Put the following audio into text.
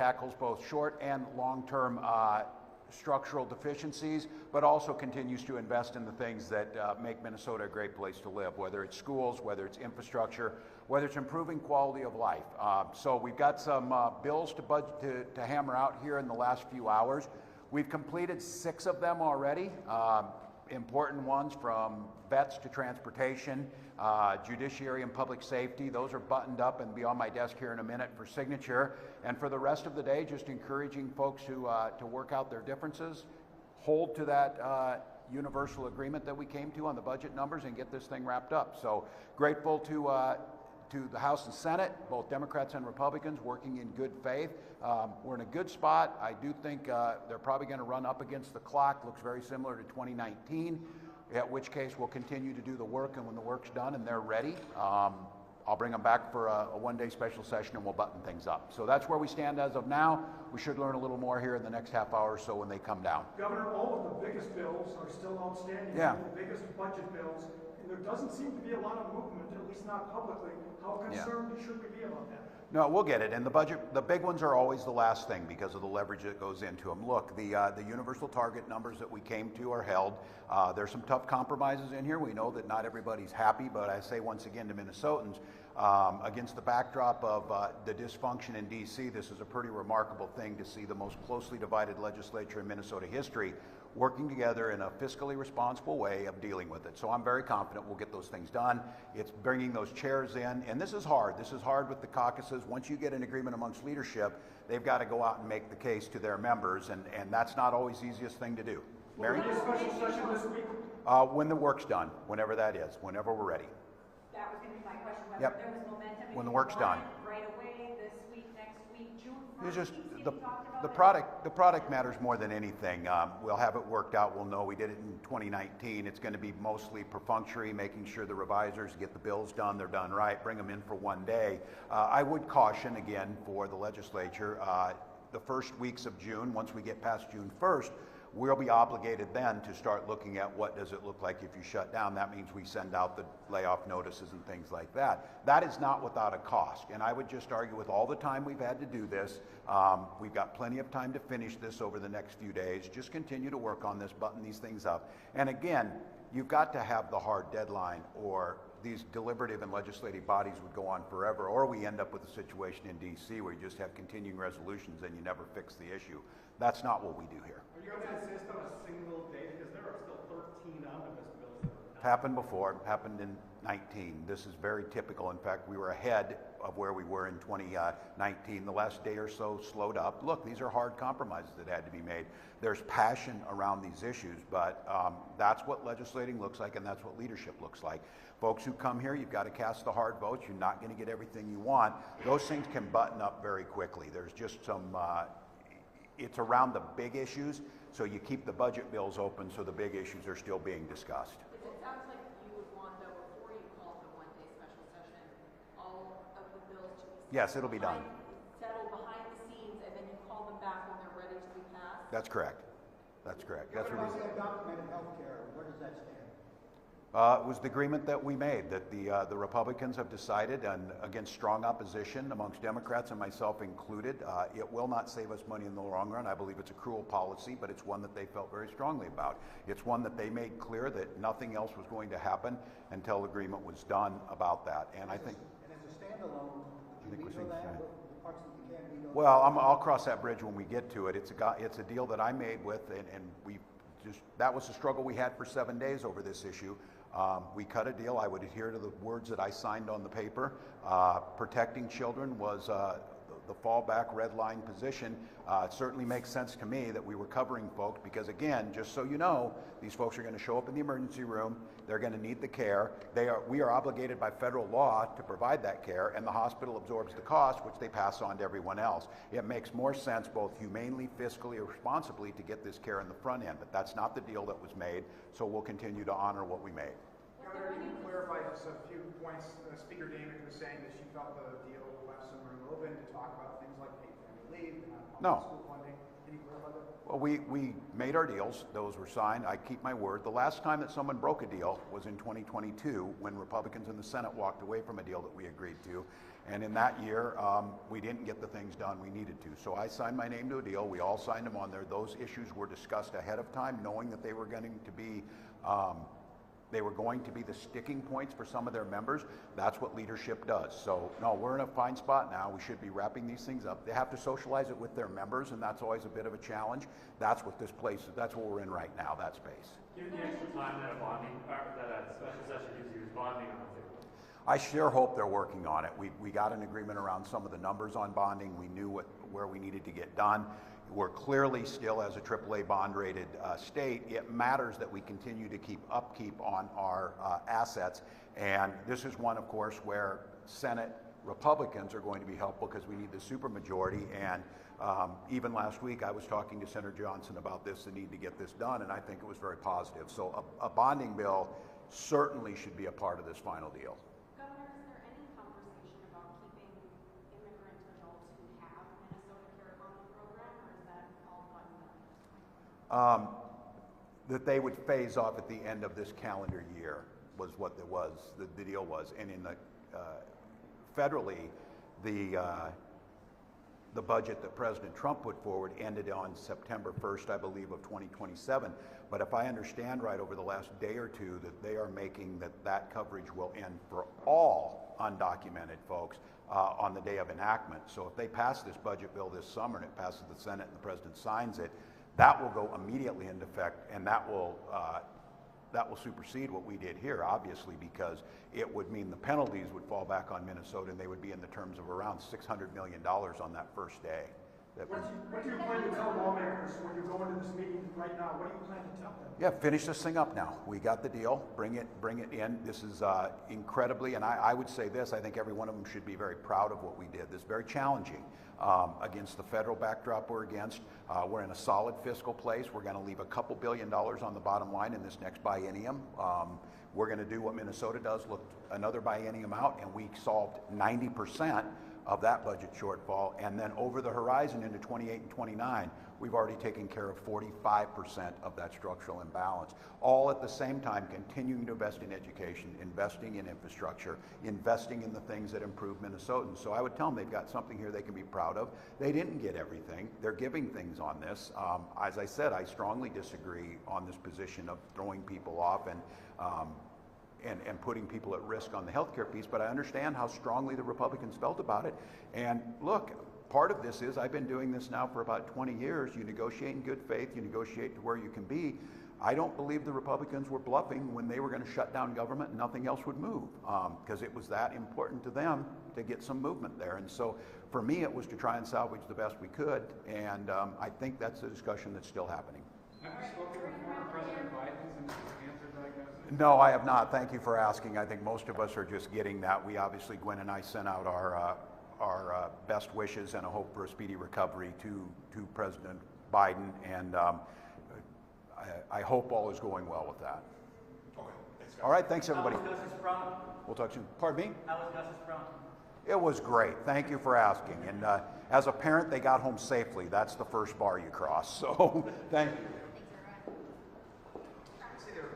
tackles both short and long-term structural deficiencies, but also continues to invest in the things that make Minnesota a great place to live, whether it's schools, whether it's infrastructure, whether it's improving quality of life. So we've got some bills to hammer out here in the last few hours. We've completed 6 of them already. Important ones from vets to transportation, judiciary and public safety. Those are buttoned up and be on my desk here in a minute for signature. And for the rest of the day, just encouraging folks to work out their differences, hold to that universal agreement that we came to on the budget numbers, and get this thing wrapped up. So grateful to the House and Senate, both Democrats and Republicans, working in good faith. We're in a good spot. I do think they're probably going to run up against the clock. Looks very similar to 2019, at which case we'll continue to do the work, and when the work's done and they're ready, I'll bring them back for a one-day special session and we'll button things up. So that's where we stand as of now. We should learn a little more here in the next half hour or so when they come down. Governor, all of the biggest bills are still outstanding. Yeah. The biggest budget bills. There doesn't seem to be a lot of movement, at least not publicly. How concerned should we be about that? No, we'll get it. And the big ones are always the last thing because of the leverage that goes into them. Look, the universal target numbers that we came to are held. There's some tough compromises in here. We know that not everybody's happy, but I say once again to Minnesotans, against the backdrop of the dysfunction in D.C., this is a pretty remarkable thing to see the most closely divided legislature in Minnesota history working together in a fiscally responsible way of dealing with it. So I'm very confident we'll get those things done. It's bringing those chairs in, and this is hard. This is hard with the caucuses. Once you get an agreement amongst leadership, they've got to go out and make the case to their members, and that's not always the easiest thing to do. Mary? Will there be a special session this week? When the work's done, whenever that is, whenever we're ready. That was going to be my question, whether Yep. there was momentum. When the work's done. Right away, this week, next week, June 1st. It's just we talked about the it. product matters more than anything. We'll have it worked out. We'll know we did it in 2019. It's going to be mostly perfunctory, making sure the revisers get the bills done, they're done right, bring them in for one day. I would caution again for the legislature, the first weeks of June, once we get past June 1st, we'll be obligated then to start looking at what does it look like if you shut down. That means we send out the layoff notices and things like that. That is not without a cost. And I would just argue with all the time we've had to do this, we've got plenty of time to finish this over the next few days. Just continue to work on this, button these things up. And again, you've got to have the hard deadline, or these deliberative and legislative bodies would go on forever, or we end up with a situation in D.C. where you just have continuing resolutions and you never fix the issue. That's not what we do here. Are you going to insist on a single day? Because there are still 13 omnibus bills that are Happened before, happened in 19. This is very typical. In fact, we were ahead of where we were in 2019. The last day or so slowed up. Look, these are hard compromises that had to be made. There's passion around these issues, but that's what legislating looks like, and that's what leadership looks like. Folks who come here, you've got to cast the hard votes. You're not going to get everything you want. Those things can button up very quickly. There's just some, it's around the big issues, so you keep the budget bills open so the big issues are still being discussed. It sounds like you would want, though, before you call the one-day special session, all of the bills to be Yes, it'll be done. Settled behind the scenes, and then you call them back when they're ready to be passed? That's correct. That's correct. That's what we the documented health care, where does that stand? It was the agreement that we made, that the Republicans have decided, and against strong opposition amongst Democrats and myself included, it will not save us money in the long run. I believe it's a cruel policy, but it's one that they felt very strongly about. It's one that they made clear that nothing else was going to happen until agreement was done about that. And I think... And as a standalone, would you veto that? The parts that you can't veto? Well, I'll cross that bridge when we get to it. It's a deal that I made with, and we just, that was the struggle we had for 7 days over this issue. We cut a deal. I would adhere to the words that I signed on the paper. Protecting children was the fallback red line position. It certainly makes sense to me that we were covering folks because, again, just so you know, these folks are going to show up in the emergency room. They're going to need the care. We are obligated by federal law to provide that care, and the hospital absorbs the cost, which they pass on to everyone else. It makes more sense, both humanely, fiscally, or responsibly, to get this care in the front end. But that's not the deal that was made, so we'll continue to honor what we made. Governor, can you clarify just a few points? Speaker Damon was saying that she felt the deal left some room open to talk about things like paid family leave and No. school funding. Can you clarify that? Well, we made our deals. Those were signed. I keep my word. The last time that someone broke a deal was in 2022 when Republicans in the Senate walked away from a deal that we agreed to. And in that year, we didn't get the things done we needed to. So I signed my name to a deal. We all signed them on there. Those issues were discussed ahead of time, knowing that they were going to be the sticking points for some of their members. That's what leadership does. So no, we're in a fine spot now. We should be wrapping these things up. They have to socialize it with their members, and that's always a bit of a challenge. That's what this place, that's what we're in right now, that space. Given the extra time that a special session gives you is bonding on the table. I sure hope they're working on it. We got an agreement around some of the numbers on bonding. We knew where we needed to get done. We're clearly still, as a AAA bond rated state, it matters that we continue to keep upkeep on our assets. And this is one, of course, where Senate Republicans are going to be helpful because we need the supermajority. And even last week, I was talking to Senator Johnson about this, the need to get this done, and I think it was very positive. So a bonding bill certainly should be a part of this final deal. Governor, is there any conversation about keeping immigrant adults who have Minnesota Care Common program, or is that all buttoned up? That they would phase off at the end of this calendar year was what it was, the deal was. And in the federally, the budget that President Trump put forward ended on September 1st, I believe, of 2027. But if I understand right, over the last day or two, that they are making that coverage will end for all undocumented folks on the day of enactment. So if they pass this budget bill this summer and it passes the Senate and the President signs it, that will go immediately into effect, and that will supersede what we did here, obviously, because it would mean the penalties would fall back on Minnesota, and they would be in the terms of around $600 million on that first day. What do you plan to tell lawmakers when you go into this meeting right now? What do you plan to tell them? Yeah, finish this thing up now. We got the deal. Bring it in. This is incredibly, and I would say this, I think every one of them should be very proud of what we did. This is very challenging against the federal backdrop we're against. We're in a solid fiscal place. We're going to leave a couple $2 billion on the bottom line in this next biennium. We're going to do what Minnesota does, look another biennium out, and we solved 90% of that budget shortfall. And then over the horizon into 28 and 29, we've already taken care of 45% of that structural imbalance. All at the same time continuing to invest in education, investing in infrastructure, investing in the things that improve Minnesotans. So I would tell them they've got something here they can be proud of. They didn't get everything. They're giving things on this. As I said, I strongly disagree on this position of throwing people off and putting people at risk on the healthcare piece, but I understand how strongly the Republicans felt about it. And look, part of this is I've been doing this now for about 20 years. You negotiate in good faith, you negotiate to where you can be. I don't believe the Republicans were bluffing when they were going to shut down government and nothing else would move, because it was that important to them to get some movement there. And so for me, it was to try and salvage the best we could, and I think that's a discussion that's still happening. Have you spoken with former President Biden since his cancer diagnosis? No, I have not. Thank you for asking. I think most of us are just getting that. We obviously, Gwen and I sent out our best wishes and a hope for a speedy recovery to President Biden, and I hope all is going well with that. Okay, thanks, guys. All right, thanks everybody. How was Gus's prom? We'll talk soon. Pardon me? How was Gus's prom? It was great. Thank you for asking. And as a parent, they got home safely. That's the first bar you cross. So thank you. Thanks, everyone. See there.